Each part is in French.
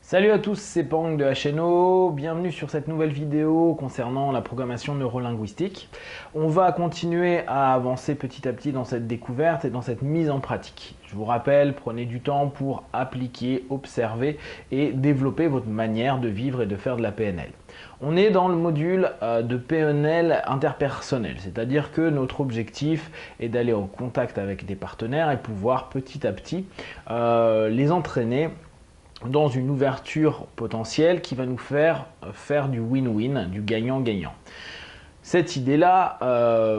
Salut à tous, c'est Pang de HNO, bienvenue sur cette nouvelle vidéo concernant la programmation neurolinguistique. On va continuer à avancer petit à petit dans cette découverte et dans cette mise en pratique. Je vous rappelle, prenez du temps pour appliquer, observer et développer votre manière de vivre et de faire de la PNL. On est dans le module de PNL interpersonnel, c'est-à-dire que notre objectif est d'aller en contact avec des partenaires et pouvoir petit à petit les entraîner dans une ouverture potentielle qui va nous faire du win-win, du gagnant-gagnant. Cette idée-là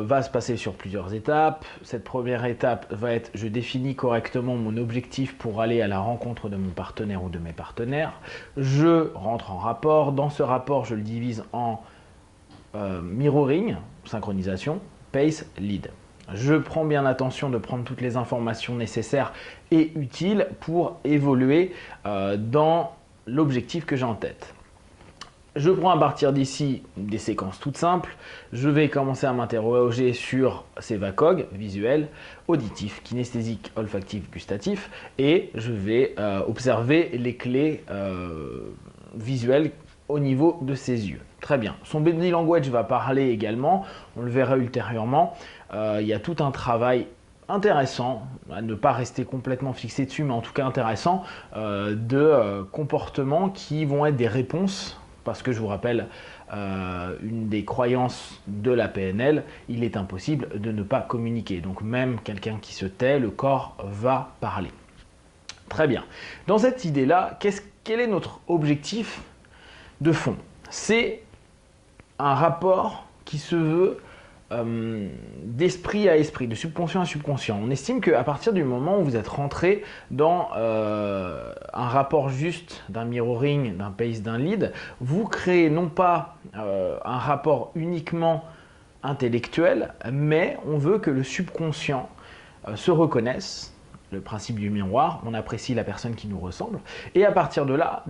va se passer sur plusieurs étapes. Cette première étape va être: je définis correctement mon objectif pour aller à la rencontre de mon partenaire ou de mes partenaires. Je rentre en rapport. Dans ce rapport, je le divise en mirroring, synchronisation, pace, lead. Je prends bien attention de prendre toutes les informations nécessaires et utiles pour évoluer dans l'objectif que j'ai en tête. Je prends à partir d'ici des séquences toutes simples. Je vais commencer à m'interroger sur ces VACOG, visuels, auditifs, kinesthésiques, olfactifs, gustatifs, et je vais observer les clés visuelles au niveau de ses yeux. Très bien. Son body language va parler également, on le verra ultérieurement. Il y a tout un travail intéressant, à ne pas rester complètement fixé dessus, mais en tout cas intéressant, de comportements qui vont être des réponses, parce que je vous rappelle, une des croyances de la PNL, il est impossible de ne pas communiquer. Donc même quelqu'un qui se tait, le corps va parler. Très bien. Dans cette idée-là, quel est notre objectif de fond? C'est un rapport qui se veut d'esprit à esprit, de subconscient à subconscient. On estime qu'à partir du moment où vous êtes rentré dans un rapport juste d'un mirroring, d'un pace, d'un lead, vous créez non pas un rapport uniquement intellectuel, mais on veut que le subconscient se reconnaisse. Le principe du miroir, on apprécie la personne qui nous ressemble, et à partir de là,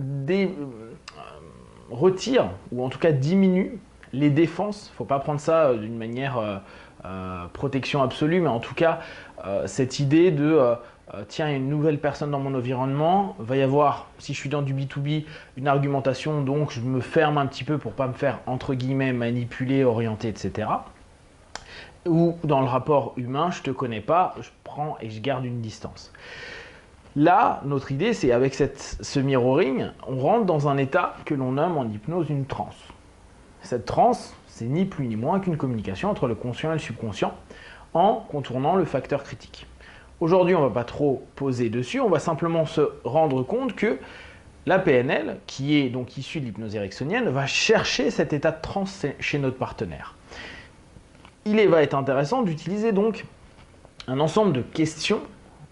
retire, ou en tout cas diminue, les défenses. Il ne faut pas prendre ça d'une manière protection absolue, mais en tout cas, cette idée de tiens, il y a une nouvelle personne dans mon environnement, va y avoir, si je suis dans du B2B, une argumentation, donc je me ferme un petit peu pour ne pas me faire, entre guillemets, manipuler, orienter, etc. Ou dans le rapport humain, je ne te connais pas, je prends et je garde une distance. Là, notre idée, c'est avec ce mirroring, on rentre dans un état que l'on nomme en hypnose une transe. Cette transe, c'est ni plus ni moins qu'une communication entre le conscient et le subconscient en contournant le facteur critique. Aujourd'hui, on ne va pas trop poser dessus, on va simplement se rendre compte que la PNL, qui est donc issue de l'hypnose ericksonienne, va chercher cet état de transe chez notre partenaire. Il va être intéressant d'utiliser donc un ensemble de questions,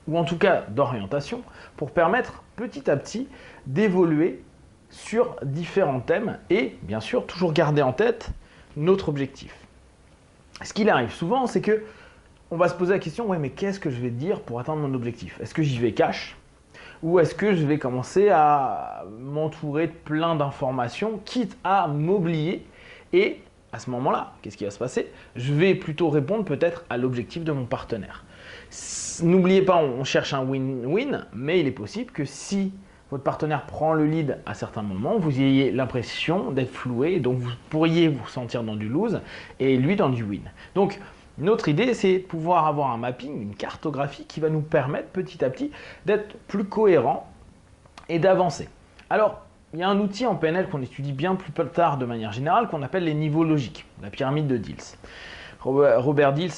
ou en tout cas d'orientation, pour permettre petit à petit d'évoluer sur différents thèmes et bien sûr toujours garder en tête notre objectif. Ce qu'il arrive souvent, c'est que on va se poser la question: ouais, mais qu'est-ce que je vais dire pour atteindre mon objectif? Est-ce que j'y vais cash, ou est-ce que je vais commencer à m'entourer de plein d'informations, quitte à m'oublier? Et à ce moment-là, qu'est-ce qui va se passer? Je vais plutôt répondre peut-être à l'objectif de mon partenaire. N'oubliez pas, on cherche un win-win, mais il est possible que si votre partenaire prend le lead à certains moments, vous ayez l'impression d'être floué, donc vous pourriez vous sentir dans du lose et lui dans du win. Donc notre idée, c'est de pouvoir avoir un mapping, une cartographie qui va nous permettre petit à petit d'être plus cohérent et d'avancer. Alors, il y a un outil en PNL qu'on étudie bien plus tard de manière générale qu'on appelle les niveaux logiques, la pyramide de Diels. Robert Diels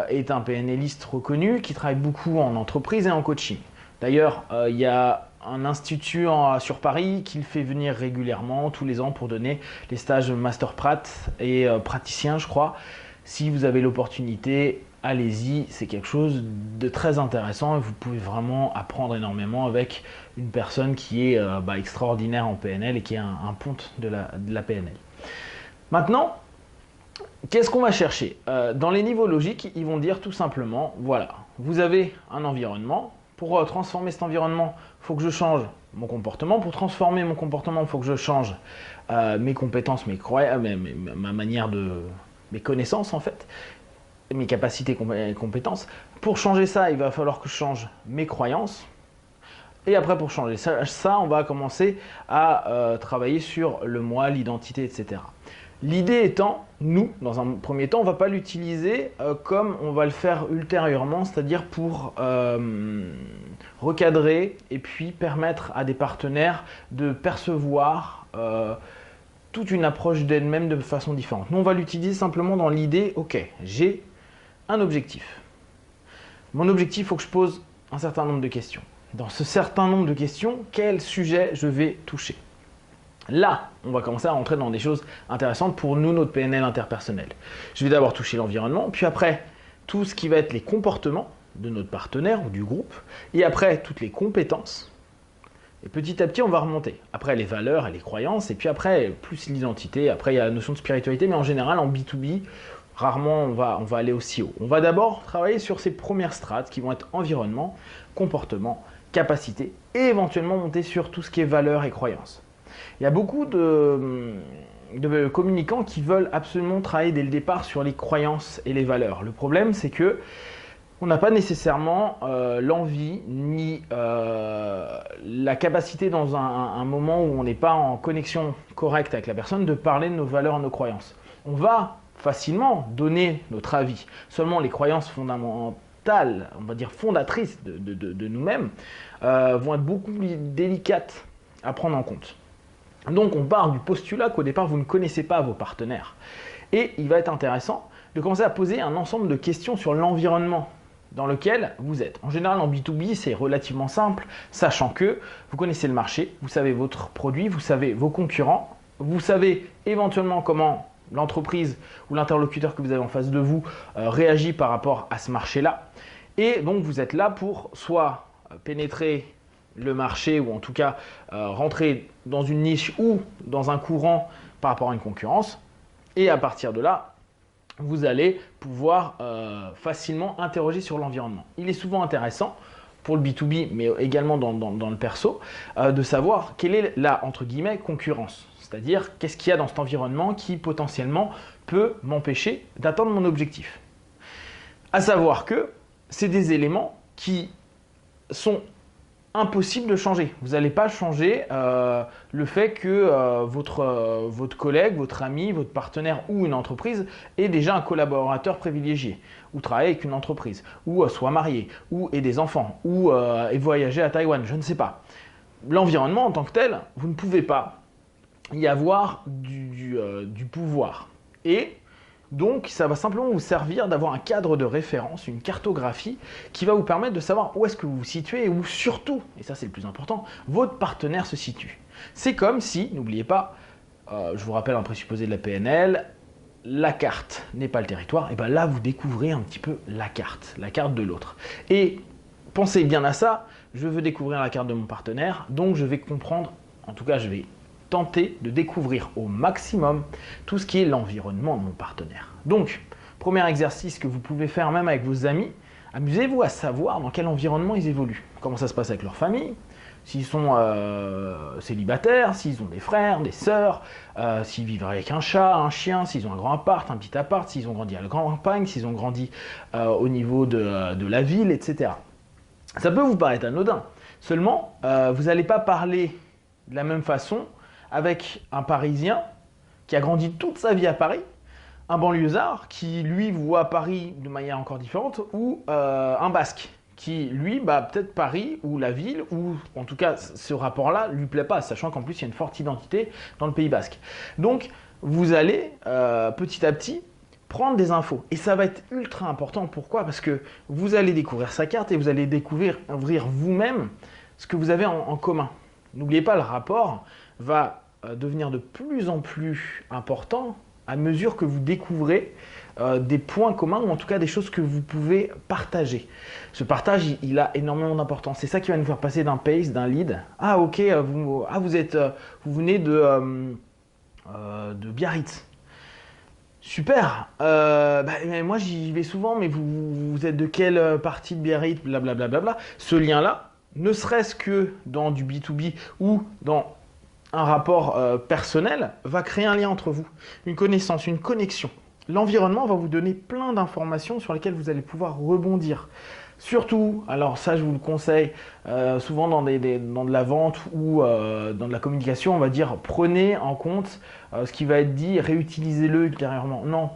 est un PNListe reconnu qui travaille beaucoup en entreprise et en coaching. D'ailleurs, il y a un institut sur Paris qui le fait venir régulièrement, tous les ans, pour donner les stages Master Prat et praticien, je crois. Si vous avez l'opportunité, allez-y, c'est quelque chose de très intéressant et vous pouvez vraiment apprendre énormément avec une personne qui est extraordinaire en PNL et qui est un ponte de la PNL. Maintenant, qu'est-ce qu'on va chercher? Dans les niveaux logiques, ils vont dire tout simplement, voilà, vous avez un environnement. Pour transformer cet environnement, il faut que je change mon comportement. Pour transformer mon comportement, il faut que je change mes compétences, ma manière mes connaissances en fait, mes capacités et compétences. Pour changer ça, il va falloir que je change mes croyances. Et après, pour changer ça, on va commencer à travailler sur le moi, l'identité, etc. L'idée étant, nous, dans un premier temps, on ne va pas l'utiliser comme on va le faire ultérieurement, c'est-à-dire pour recadrer et puis permettre à des partenaires de percevoir toute une approche d'elle-même de façon différente. Nous, on va l'utiliser simplement dans l'idée, ok, j'ai un objectif. Mon objectif, il faut que je pose un certain nombre de questions. Dans ce certain nombre de questions, quel sujet je vais toucher? Là, on va commencer à rentrer dans des choses intéressantes pour nous, notre PNL interpersonnel. Je vais d'abord toucher l'environnement, puis après, tout ce qui va être les comportements de notre partenaire ou du groupe, et après, toutes les compétences. Et petit à petit, on va remonter. Après, les valeurs et les croyances, et puis après, plus l'identité. Après, il y a la notion de spiritualité, mais en général, en B2B, rarement on va aller aussi haut. On va d'abord travailler sur ces premières strates qui vont être environnement, comportement, capacité, et éventuellement monter sur tout ce qui est valeurs et croyances. Il y a beaucoup de communicants qui veulent absolument travailler dès le départ sur les croyances et les valeurs. Le problème, c'est que on n'a pas nécessairement l'envie ni la capacité dans un moment où on n'est pas en connexion correcte avec la personne de parler de nos valeurs et nos croyances. On va facilement donner notre avis. Seulement les croyances fondamentales, on va dire fondatrices de nous-mêmes, vont être beaucoup plus délicates à prendre en compte. Donc on part du postulat qu'au départ vous ne connaissez pas vos partenaires. Et il va être intéressant de commencer à poser un ensemble de questions sur l'environnement dans lequel vous êtes. En général en B2B c'est relativement simple, sachant que vous connaissez le marché, vous savez votre produit, vous savez vos concurrents, vous savez éventuellement comment l'entreprise ou l'interlocuteur que vous avez en face de vous réagit par rapport à ce marché-là. Et donc vous êtes là pour soit pénétrer le marché ou en tout cas rentrer dans une niche ou dans un courant par rapport à une concurrence. Et à partir de là, vous allez pouvoir facilement interroger sur l'environnement. Il est souvent intéressant pour le B2B, mais également dans le perso, de savoir quelle est la, entre guillemets, concurrence. C'est-à-dire, qu'est-ce qu'il y a dans cet environnement qui potentiellement peut m'empêcher d'atteindre mon objectif. À savoir que c'est des éléments qui sont impossible de changer. Vous n'allez pas changer le fait que votre collègue, votre ami, votre partenaire ou une entreprise ait déjà un collaborateur privilégié, ou travaille avec une entreprise, ou soit marié, ou ait des enfants, ou ait voyagé à Taïwan, je ne sais pas. L'environnement en tant que tel, vous ne pouvez pas y avoir du pouvoir. Et donc, ça va simplement vous servir d'avoir un cadre de référence, une cartographie qui va vous permettre de savoir où est-ce que vous vous situez et où surtout, et ça c'est le plus important, votre partenaire se situe. C'est comme si, n'oubliez pas, je vous rappelle un présupposé de la PNL, la carte n'est pas le territoire, et bien là vous découvrez un petit peu la carte de l'autre. Et pensez bien à ça, je veux découvrir la carte de mon partenaire, donc je vais comprendre, en tout cas je vais tenter de découvrir au maximum tout ce qui est l'environnement de mon partenaire. Donc, premier exercice que vous pouvez faire même avec vos amis, amusez-vous à savoir dans quel environnement ils évoluent. Comment ça se passe avec leur famille, s'ils sont célibataires, s'ils ont des frères, des sœurs, s'ils vivent avec un chat, un chien, s'ils ont un grand appart, un petit appart, s'ils ont grandi à la campagne, s'ils ont grandi au niveau de la ville, etc. Ça peut vous paraître anodin. Seulement, vous n'allez pas parler de la même façon avec un Parisien qui a grandi toute sa vie à Paris, un banlieusard qui, lui, voit Paris de manière encore différente, ou un Basque qui, lui, peut-être Paris ou la ville, ou en tout cas ce rapport-là lui plaît pas, sachant qu'en plus il y a une forte identité dans le Pays Basque. Donc, vous allez petit à petit prendre des infos. Et ça va être ultra important. Pourquoi? Parce que vous allez découvrir sa carte et vous allez découvrir vous-même ce que vous avez en commun. N'oubliez pas, le rapport va devenir de plus en plus important à mesure que vous découvrez des points communs ou en tout cas des choses que vous pouvez partager. Ce partage, il a énormément d'importance. C'est ça qui va nous faire passer d'un pace, d'un lead. Ah ok, vous venez de Biarritz. Super. Moi j'y vais souvent, mais vous êtes de quelle partie de Biarritz? Blablabla. Bla. Ce lien-là, ne serait-ce que dans du B2B ou dans un rapport personnel, va créer un lien entre vous, une connaissance, une connexion. L'environnement va vous donner plein d'informations sur lesquelles vous allez pouvoir rebondir. Surtout, alors ça je vous le conseille, souvent dans dans de la vente ou dans de la communication, on va dire prenez en compte ce qui va être dit, réutilisez-le ultérieurement. Non,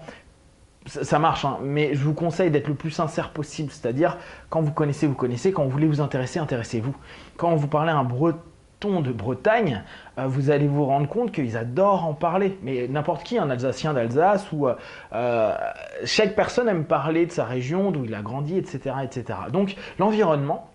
ça marche, hein, mais je vous conseille d'être le plus sincère possible, c'est-à-dire quand vous connaissez, quand vous voulez vous intéresser, intéressez-vous. Quand vous parlez à un breton de Bretagne, vous allez vous rendre compte qu'ils adorent en parler, mais n'importe qui, un Alsacien d'Alsace, ou chaque personne aime parler de sa région, d'où il a grandi, etc. etc. Donc l'environnement,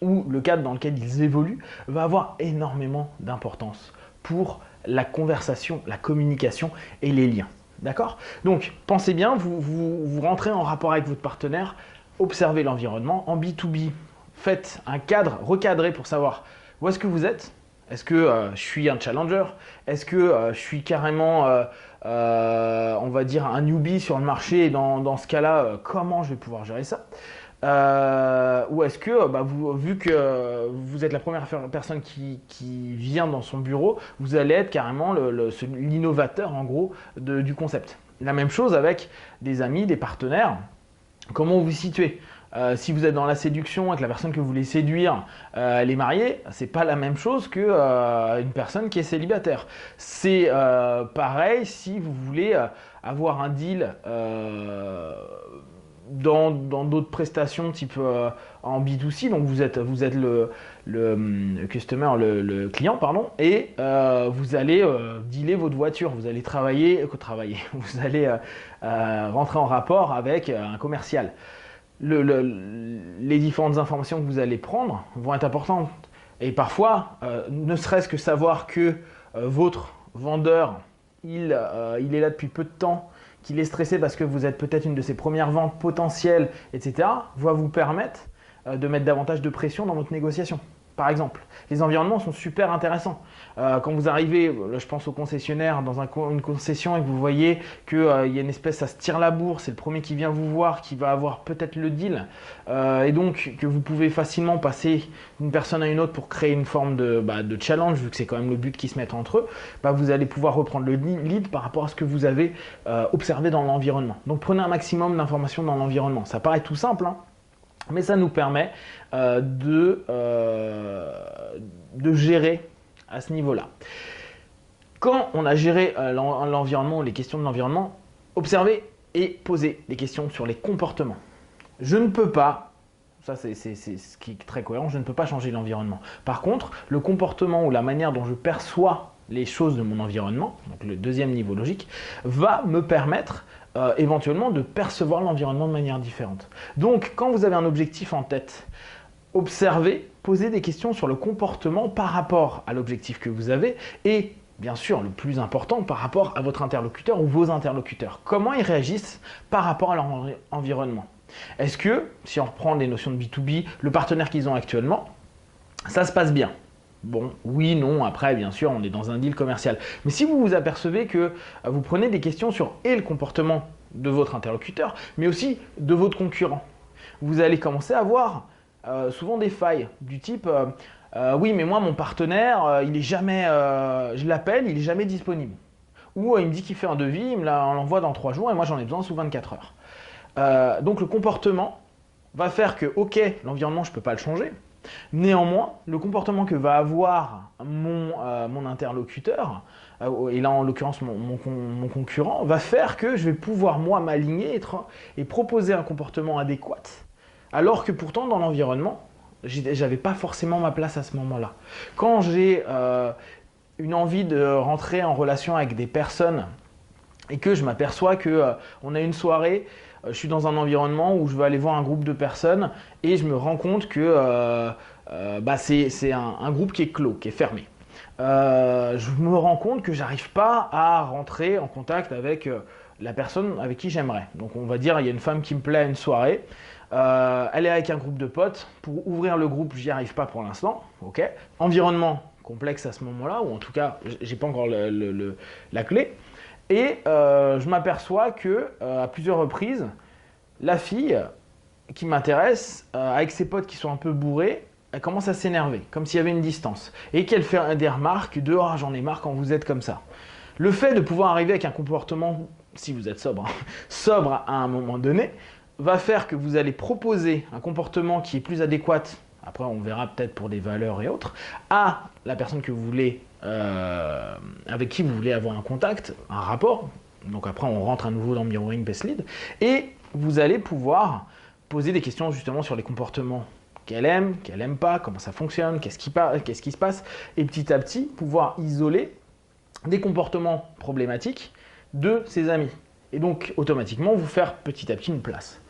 ou le cadre dans lequel ils évoluent, va avoir énormément d'importance pour la conversation, la communication et les liens. D'accord? Donc, pensez bien, vous rentrez en rapport avec votre partenaire, observez l'environnement. En B2B, faites un cadre, recadré pour savoir où est-ce que vous êtes. Est-ce que je suis un challenger? Est-ce que je suis carrément, on va dire, un newbie sur le marché? Et dans ce cas-là, comment je vais pouvoir gérer ça? Ou est-ce que, vu que vous êtes la première personne qui vient dans son bureau, vous allez être carrément l'innovateur en gros du concept. La même chose avec des amis, des partenaires. Comment vous vous situez? Si vous êtes dans la séduction et que la personne que vous voulez séduire, elle est mariée, c'est pas la même chose que une personne qui est célibataire. C'est pareil si vous voulez avoir un deal dans d'autres prestations type en B2C, donc vous êtes le customer, le client, pardon, et vous allez dealer votre voiture, vous allez vous allez rentrer en rapport avec un commercial. Les différentes informations que vous allez prendre vont être importantes. Et parfois, ne serait-ce que savoir que votre vendeur, il est là depuis peu de temps, qu'il est stressé parce que vous êtes peut-être une de ses premières ventes potentielles, etc., va vous permettre de mettre davantage de pression dans votre négociation. Par exemple, les environnements sont super intéressants. Quand vous arrivez, là, je pense au concessionnaire, dans une concession et que vous voyez qu'il y a une espèce, ça se tire la bourre, c'est le premier qui vient vous voir, qui va avoir peut-être le deal, et donc que vous pouvez facilement passer d'une personne à une autre pour créer une forme de challenge, vu que c'est quand même le but qui se met entre eux, vous allez pouvoir reprendre le lead par rapport à ce que vous avez observé dans l'environnement. Donc prenez un maximum d'informations dans l'environnement. Ça paraît tout simple, hein, mais ça nous permet de gérer à ce niveau-là. Quand on a géré l'environnement, les questions de l'environnement, observez et posez des questions sur les comportements. Je ne peux pas, ça c'est ce qui est très cohérent, je ne peux pas changer l'environnement. Par contre, le comportement ou la manière dont je perçois les choses de mon environnement, donc le deuxième niveau logique, va me permettre éventuellement de percevoir l'environnement de manière différente. Donc, quand vous avez un objectif en tête, observez, posez des questions sur le comportement par rapport à l'objectif que vous avez et, bien sûr, le plus important, par rapport à votre interlocuteur ou vos interlocuteurs. Comment ils réagissent par rapport à leur environnement? Est-ce que, si on reprend les notions de B2B, le partenaire qu'ils ont actuellement, ça se passe bien? Bon, oui, non, après, bien sûr, on est dans un deal commercial. Mais si vous vous apercevez que vous prenez des questions sur le comportement de votre interlocuteur, mais aussi de votre concurrent, vous allez commencer à voir souvent des failles du type oui, mais moi, mon partenaire, il est jamais, je l'appelle, il est jamais disponible. Ou il me dit qu'il fait un devis, il me l'envoie dans 3 jours et moi, j'en ai besoin sous 24 heures. Donc, le comportement va faire que, ok, l'environnement, je ne peux pas le changer. Néanmoins, le comportement que va avoir mon interlocuteur, et là en l'occurrence mon concurrent, va faire que je vais pouvoir moi m'aligner et proposer un comportement adéquat, alors que pourtant dans l'environnement, j'avais pas forcément ma place à ce moment-là. Quand j'ai une envie de rentrer en relation avec des personnes et que je m'aperçois qu'on a une soirée, je suis dans un environnement où je veux aller voir un groupe de personnes et je me rends compte que c'est un groupe qui est clos, qui est fermé. Je me rends compte que j'arrive pas à rentrer en contact avec la personne avec qui j'aimerais. Donc on va dire il y a une femme qui me plaît à une soirée, elle est avec un groupe de potes, pour ouvrir le groupe j'y arrive pas pour l'instant, ok. Environnement complexe à ce moment-là, ou en tout cas j'ai pas encore la clé. Et je m'aperçois que à plusieurs reprises, la fille qui m'intéresse, avec ses potes qui sont un peu bourrés, elle commence à s'énerver, comme s'il y avait une distance. Et qu'elle fait des remarques de « Ah, j'en ai marre quand vous êtes comme ça ». Le fait de pouvoir arriver avec un comportement, si vous êtes sobre, sobre à un moment donné, va faire que vous allez proposer un comportement qui est plus adéquat, après on verra peut-être pour des valeurs et autres, à la personne que vous voulez, avec qui vous voulez avoir un contact, un rapport. Donc après on rentre à nouveau dans Mirroring Best Lead, et vous allez pouvoir poser des questions justement sur les comportements qu'elle aime pas, comment ça fonctionne, qu'est-ce qui se passe, et petit à petit pouvoir isoler des comportements problématiques de ses amis. Et donc automatiquement vous faire petit à petit une place.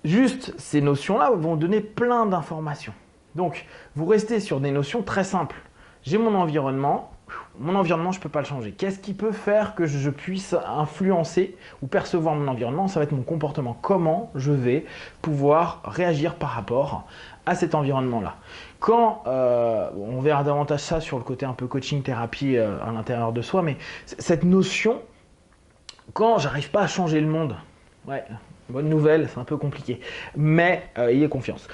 Juste ces notions-là vont donner plein d'informations. Donc vous restez sur des notions très simples. J'ai mon environnement, je ne peux pas le changer. Qu'est-ce qui peut faire que je puisse influencer ou percevoir mon environnement? Ça va être mon comportement. Comment je vais pouvoir réagir par rapport à cet environnement-là? Quand, on verra davantage ça sur le côté un peu coaching, thérapie à l'intérieur de soi, mais cette notion, quand j'arrive pas à changer le monde, ouais, bonne nouvelle, c'est un peu compliqué, mais ayez confiance.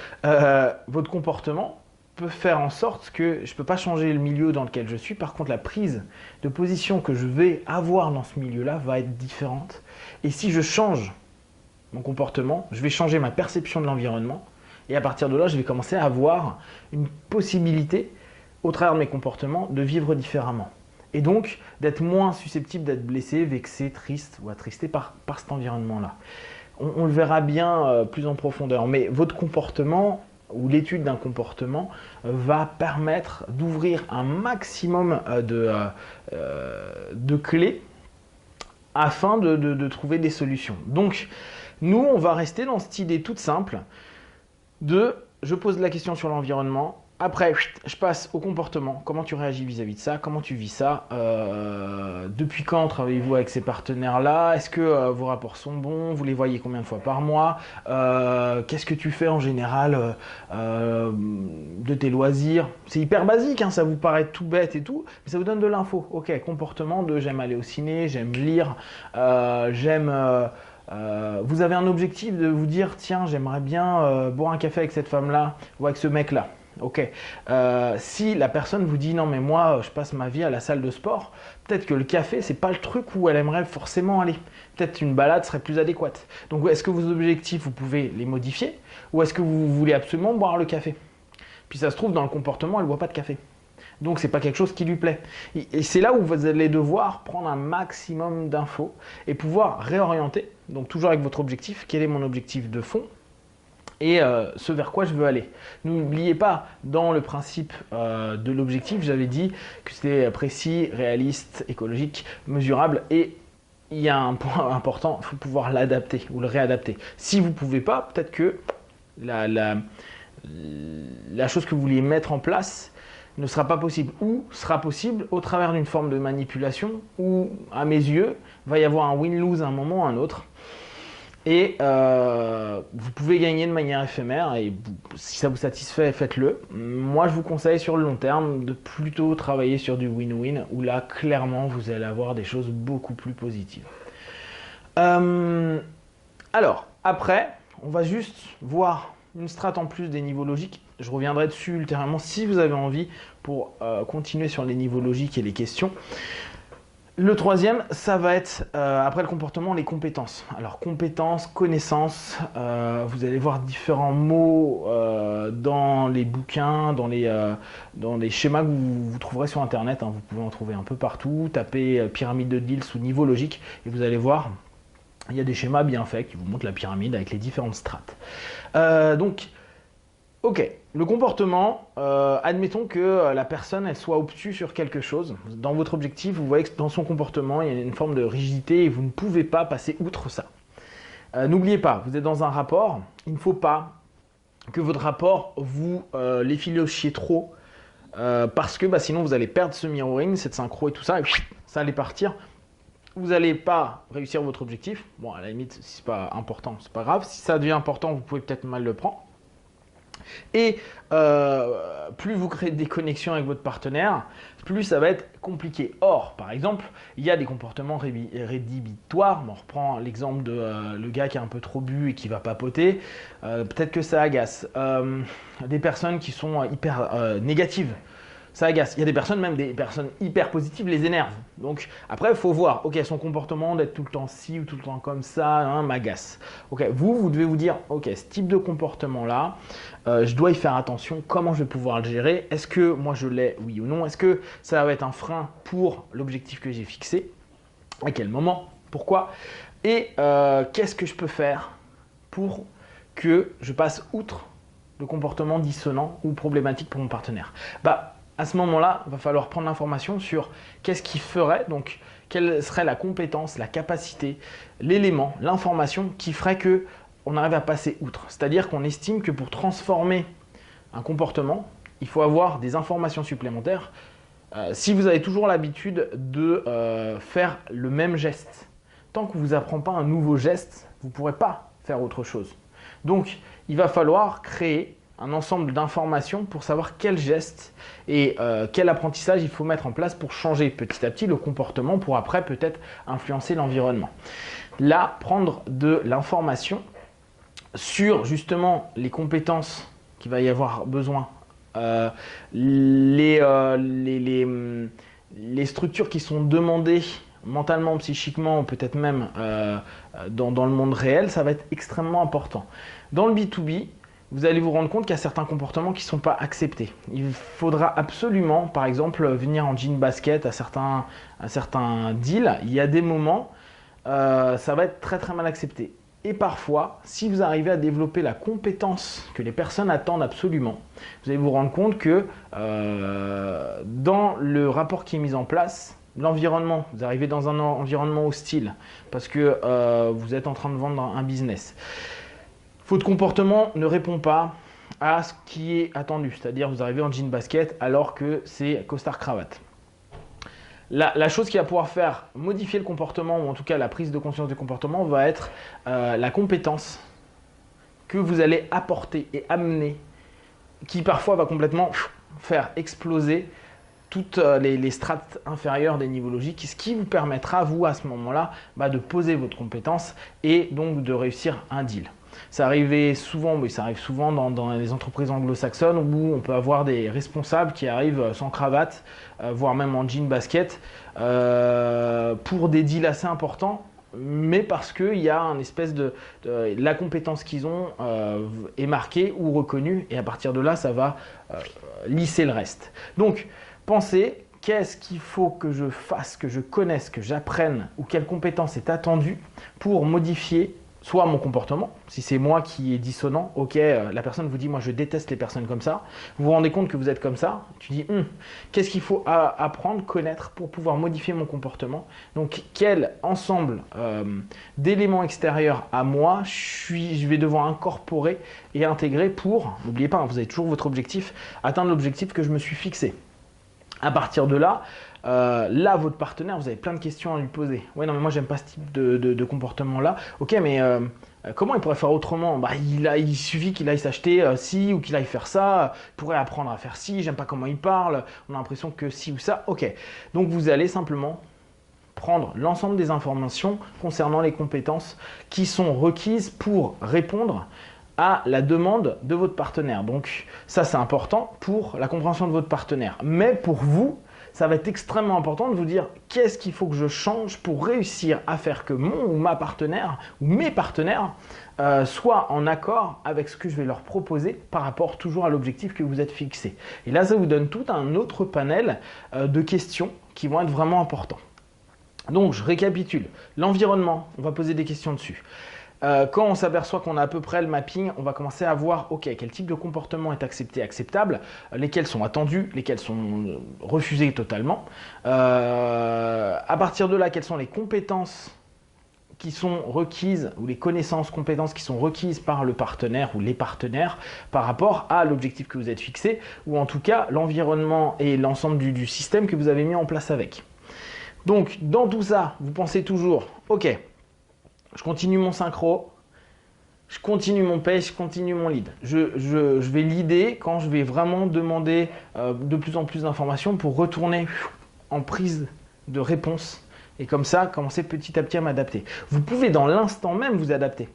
Votre comportement peut faire en sorte que je ne peux pas changer le milieu dans lequel je suis. Par contre, la prise de position que je vais avoir dans ce milieu-là va être différente. Et si je change mon comportement, je vais changer ma perception de l'environnement. Et à partir de là, je vais commencer à avoir une possibilité, au travers de mes comportements, de vivre différemment. Et donc, d'être moins susceptible d'être blessé, vexé, triste ou attristé par cet environnement-là. On le verra bien plus en profondeur. Mais votre comportement ou l'étude d'un comportement va permettre d'ouvrir un maximum de clés afin de trouver des solutions. Donc, nous, on va rester dans cette idée toute simple de je pose la question sur l'environnement. Après, je passe au comportement. Comment tu réagis vis-à-vis de ça? Comment tu vis ça? Depuis quand travaillez-vous avec ces partenaires-là? Est-ce que vos rapports sont bons? Vous les voyez combien de fois par mois? Qu'est-ce que tu fais en général de tes loisirs? C'est hyper basique, hein, ça vous paraît tout bête et tout, mais ça vous donne de l'info. Ok, comportement de j'aime aller au ciné, j'aime lire, vous avez un objectif de vous dire tiens, j'aimerais bien boire un café avec cette femme-là ou avec ce mec-là. Ok. Si la personne vous dit non mais moi je passe ma vie à la salle de sport, peut-être que le café c'est pas le truc où elle aimerait forcément aller. Peut-être une balade serait plus adéquate. Donc est-ce que vos objectifs vous pouvez les modifier ou est-ce que vous voulez absolument boire le café? Puis ça se trouve dans le comportement elle boit pas de café. Donc c'est pas quelque chose qui lui plaît. Et c'est là où vous allez devoir prendre un maximum d'infos et pouvoir réorienter. Donc toujours avec votre objectif, quel est mon objectif de fond? Et ce vers quoi je veux aller. N'oubliez pas, dans le principe de l'objectif, j'avais dit que c'était précis, réaliste, écologique, mesurable et il y a un point important, il faut pouvoir l'adapter ou le réadapter. Si vous ne pouvez pas, peut-être que la chose que vous vouliez mettre en place ne sera pas possible ou sera possible au travers d'une forme de manipulation où, à mes yeux, il va y avoir un win-lose à un moment ou à un autre. Et vous pouvez gagner de manière éphémère et si ça vous satisfait, faites-le. Moi, je vous conseille sur le long terme de plutôt travailler sur du win-win où là, clairement, vous allez avoir des choses beaucoup plus positives. Alors, après, on va juste voir une strate en plus des niveaux logiques. Je reviendrai dessus ultérieurement si vous avez envie pour continuer sur les niveaux logiques et les questions. Le troisième, ça va être, après le comportement, les compétences. Alors, compétences, connaissances, vous allez voir différents mots dans les bouquins, dans les schémas que vous trouverez sur Internet. Hein, vous pouvez en trouver un peu partout. Tapez pyramide de Diels ou niveau logique et vous allez voir, il y a des schémas bien faits qui vous montrent la pyramide avec les différentes strates. Donc, ok, le comportement, admettons que la personne elle soit obtuse sur quelque chose. Dans votre objectif, vous voyez que dans son comportement, il y a une forme de rigidité et vous ne pouvez pas passer outre ça. N'oubliez pas, vous êtes dans un rapport, il ne faut pas que votre rapport vous l'effilochiez trop parce que sinon vous allez perdre ce mirroring, cette synchro et tout ça, et ça allait partir. Vous n'allez pas réussir votre objectif. Bon, à la limite, si c'est pas important, c'est pas grave. Si ça devient important, vous pouvez peut-être mal le prendre. Et plus vous créez des connexions avec votre partenaire, plus ça va être compliqué. Or, par exemple, il y a des comportements rédhibitoires. On reprend l'exemple de le gars qui a un peu trop bu et qui va papoter. Peut-être que ça agace. Des personnes qui sont hyper négatives. ça agace. Il y a des personnes, même des personnes hyper positives, les énervent. Donc après, il faut voir, ok, son comportement d'être tout le temps ci ou tout le temps comme ça, hein, m'agace. Ok, vous devez vous dire, ok, ce type de comportement-là, je dois y faire attention, comment je vais pouvoir le gérer? Est-ce que moi je l'ai, oui ou non? Est-ce que ça va être un frein pour l'objectif que j'ai fixé? À quel moment? Pourquoi? Et qu'est-ce que je peux faire pour que je passe outre le comportement dissonant ou problématique pour mon partenaire? À ce moment-là, il va falloir prendre l'information sur qu'est-ce qui ferait, donc quelle serait la compétence, la capacité, l'élément, l'information qui ferait que on arrive à passer outre. C'est-à-dire qu'on estime que pour transformer un comportement, il faut avoir des informations supplémentaires. Si vous avez toujours l'habitude de faire le même geste, tant qu'on ne vous apprend pas un nouveau geste, vous ne pourrez pas faire autre chose. Donc, il va falloir créer un ensemble d'informations pour savoir quel geste et quel apprentissage il faut mettre en place pour changer petit à petit le comportement pour après peut-être influencer l'environnement. Là, prendre de l'information sur justement les compétences qu'il va y avoir besoin, les structures qui sont demandées mentalement, psychiquement, ou peut-être même dans le monde réel, ça va être extrêmement important. Dans le B2B, vous allez vous rendre compte qu'il y a certains comportements qui ne sont pas acceptés. Il faudra absolument, par exemple, venir en jean basket à certains deals. Il y a des moments, ça va être très très mal accepté. Et parfois, si vous arrivez à développer la compétence que les personnes attendent absolument, vous allez vous rendre compte que dans le rapport qui est mis en place, l'environnement, vous arrivez dans un environnement hostile parce que vous êtes en train de vendre un business. Votre comportement ne répond pas à ce qui est attendu, c'est-à-dire vous arrivez en jean basket alors que c'est costard cravate. La chose qui va pouvoir faire modifier le comportement, ou en tout cas la prise de conscience du comportement, va être la compétence que vous allez apporter et amener, qui parfois va complètement faire exploser toutes les strates inférieures des niveaux logiques, ce qui vous permettra, vous, à ce moment-là, de poser votre compétence et donc de réussir un deal. Ça arrive souvent dans les entreprises anglo-saxonnes où on peut avoir des responsables qui arrivent sans cravate, voire même en jean basket, pour des deals assez importants, mais parce qu'il y a une espèce la compétence qu'ils ont est marquée ou reconnue, et à partir de là, ça va lisser le reste. Donc, pensez, qu'est-ce qu'il faut que je fasse, que je connaisse, que j'apprenne, ou quelle compétence est attendue pour modifier soit mon comportement, si c'est moi qui est dissonant, ok, la personne vous dit, moi je déteste les personnes comme ça, vous vous rendez compte que vous êtes comme ça, tu dis, qu'est-ce qu'il faut apprendre, connaître pour pouvoir modifier mon comportement? Donc quel ensemble d'éléments extérieurs à moi je vais devoir incorporer et intégrer pour, n'oubliez pas, vous avez toujours votre objectif, atteindre l'objectif que je me suis fixé. À partir de là, votre partenaire, vous avez plein de questions à lui poser. Ouais, non, mais moi, j'aime pas ce type de comportement-là. Ok, mais comment il pourrait faire autrement? Il suffit qu'il aille s'acheter ci ou qu'il aille faire ça. Il pourrait apprendre à faire ci. J'aime pas comment il parle. On a l'impression que ci ou ça. Ok. Donc, vous allez simplement prendre l'ensemble des informations concernant les compétences qui sont requises pour répondre à la demande de votre partenaire. Donc ça, c'est important pour la compréhension de votre partenaire. Mais pour vous, ça va être extrêmement important de vous dire qu'est-ce qu'il faut que je change pour réussir à faire que mon ou ma partenaire ou mes partenaires soient en accord avec ce que je vais leur proposer par rapport toujours à l'objectif que vous êtes fixé. Et là, ça vous donne tout un autre panel de questions qui vont être vraiment importants. Donc, je récapitule. L'environnement, on va poser des questions dessus. Quand on s'aperçoit qu'on a à peu près le mapping, on va commencer à voir, ok, quel type de comportement est accepté, acceptable, lesquels sont attendus, lesquels sont refusés totalement. À partir de là, quelles sont les compétences qui sont requises, ou les connaissances, compétences qui sont requises par le partenaire ou les partenaires par rapport à l'objectif que vous êtes fixé, ou en tout cas l'environnement et l'ensemble du système que vous avez mis en place avec. Donc, dans tout ça, vous pensez toujours, ok, je continue mon synchro, je continue mon pace, je continue mon lead. Je vais leader quand je vais vraiment demander de plus en plus d'informations pour retourner en prise de réponse et comme ça, commencer petit à petit à m'adapter. Vous pouvez dans l'instant même vous adapter.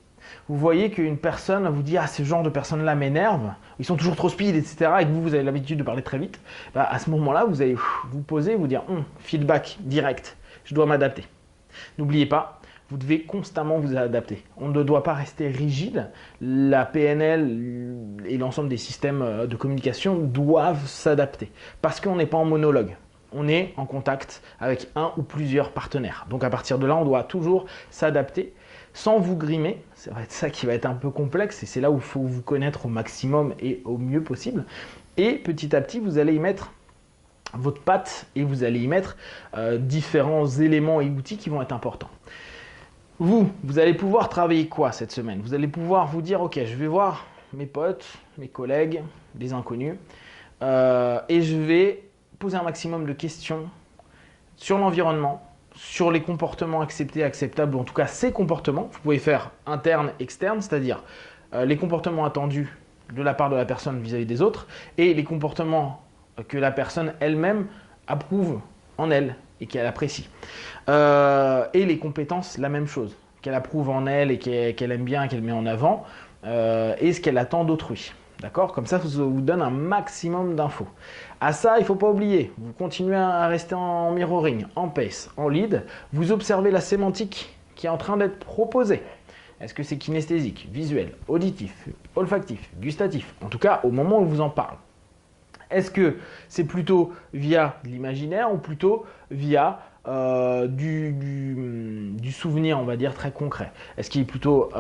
vous voyez qu'une personne vous dit « Ah, ce genre de personnes-là m'énerve, ils sont toujours trop speed, etc. » et que vous avez l'habitude de parler très vite, à ce moment-là, vous allez vous poser et vous dire « Feedback direct, je dois m'adapter. » N'oubliez pas, vous devez constamment vous adapter. On ne doit pas rester rigide. La PNL et l'ensemble des systèmes de communication doivent s'adapter parce qu'on n'est pas en monologue. On est en contact avec un ou plusieurs partenaires. Donc à partir de là, on doit toujours s'adapter sans vous grimer. C'est ça qui va être un peu complexe et c'est là où il faut vous connaître au maximum et au mieux possible. Et petit à petit, vous allez y mettre votre patte et vous allez y mettre différents éléments et outils qui vont être importants. Vous allez pouvoir travailler quoi cette semaine? Vous allez pouvoir vous dire, ok, je vais voir mes potes, mes collègues, des inconnus, et je vais poser un maximum de questions sur l'environnement, sur les comportements acceptés, acceptables, ou en tout cas ces comportements. Vous pouvez faire interne, externe, c'est-à-dire les comportements attendus de la part de la personne vis-à-vis des autres, et les comportements que la personne elle-même approuve en elle et qu'elle apprécie. Et les compétences, la même chose, qu'elle approuve en elle et qu'elle aime bien, qu'elle met en avant, et ce qu'elle attend d'autrui. D'accord? Comme ça, ça vous donne un maximum d'infos. À ça, il ne faut pas oublier, vous continuez à rester en mirroring, en pace, en lead, vous observez la sémantique qui est en train d'être proposée. Est-ce que c'est kinesthésique, visuel, auditif, olfactif, gustatif? En tout cas, au moment où je vous en parle. Est-ce que c'est plutôt via l'imaginaire ou plutôt via du souvenir, on va dire, très concret? Est-ce qu'il est plutôt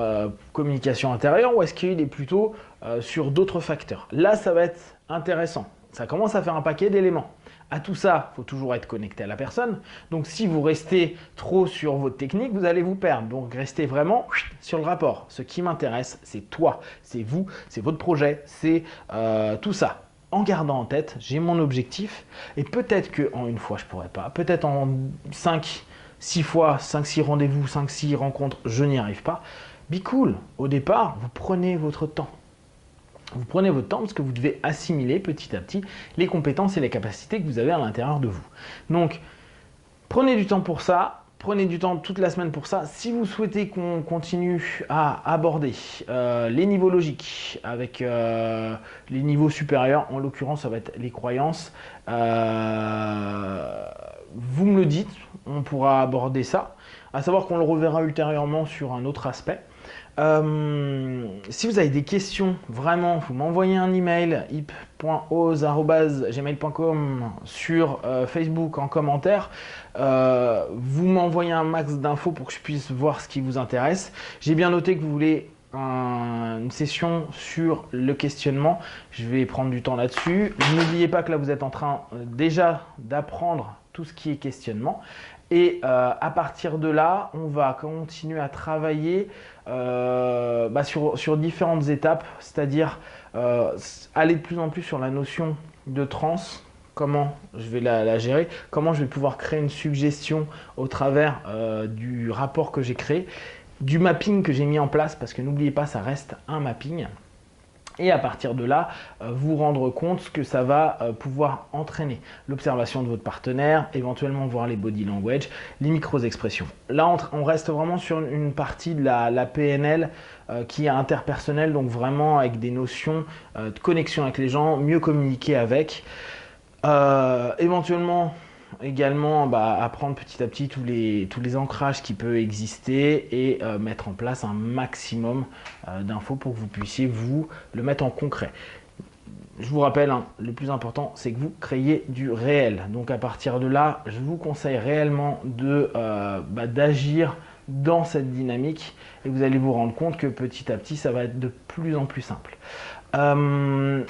communication intérieure ou est-ce qu'il est plutôt sur d'autres facteurs? Là, ça va être intéressant. Ça commence à faire un paquet d'éléments. À tout ça, il faut toujours être connecté à la personne. Donc, si vous restez trop sur votre technique, vous allez vous perdre. Donc, restez vraiment sur le rapport. Ce qui m'intéresse, c'est toi, c'est vous, c'est votre projet, c'est tout ça. En gardant en tête, j'ai mon objectif et peut-être qu'en une fois, je ne pourrais pas. Peut-être en 5-6 fois, 5-6 rendez-vous, 5-6 rencontres, je n'y arrive pas. Be cool. Au départ, vous prenez votre temps. Vous prenez votre temps parce que vous devez assimiler petit à petit les compétences et les capacités que vous avez à l'intérieur de vous. Donc, prenez du temps pour ça. Prenez du temps toute la semaine pour ça. Si vous souhaitez qu'on continue à aborder les niveaux logiques avec les niveaux supérieurs, en l'occurrence ça va être les croyances, vous me le dites, on pourra aborder ça. À savoir qu'on le reverra ultérieurement sur un autre aspect. Si vous avez des questions, vraiment, vous m'envoyez un email ip.ose@gmail.com sur Facebook en commentaire. Vous m'envoyez un max d'infos pour que je puisse voir ce qui vous intéresse. J'ai bien noté que vous voulez une session sur le questionnement. Je vais prendre du temps là-dessus. N'oubliez pas que là, vous êtes en train déjà d'apprendre tout ce qui est questionnement. Et à partir de là, on va continuer à travailler sur différentes étapes, c'est-à-dire aller de plus en plus sur la notion de transe, comment je vais la gérer, comment je vais pouvoir créer une suggestion au travers du rapport que j'ai créé, du mapping que j'ai mis en place, parce que n'oubliez pas, ça reste un mapping. Et à partir de là, vous rendre compte que ça va pouvoir entraîner l'observation de votre partenaire, éventuellement voir les body language, les micro-expressions. Là, on reste vraiment sur une partie de la PNL qui est interpersonnelle, donc vraiment avec des notions de connexion avec les gens, mieux communiquer avec. Éventuellement, également apprendre petit à petit tous les ancrages qui peuvent exister et mettre en place un maximum d'infos pour que vous puissiez vous le mettre en concret. Je vous rappelle, le plus important, c'est que vous créiez du réel. Donc à partir de là, je vous conseille réellement d'agir dans cette dynamique et vous allez vous rendre compte que petit à petit, ça va être de plus en plus simple.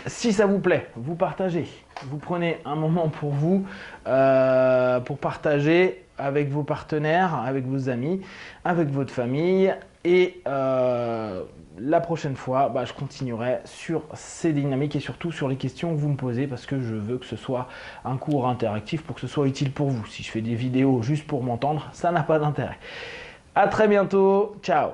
Si ça vous plaît, vous partagez. Vous prenez un moment pour vous, pour partager avec vos partenaires, avec vos amis, avec votre famille. Et la prochaine fois, je continuerai sur ces dynamiques et surtout sur les questions que vous me posez parce que je veux que ce soit un cours interactif pour que ce soit utile pour vous. Si je fais des vidéos juste pour m'entendre, ça n'a pas d'intérêt. À très bientôt. Ciao.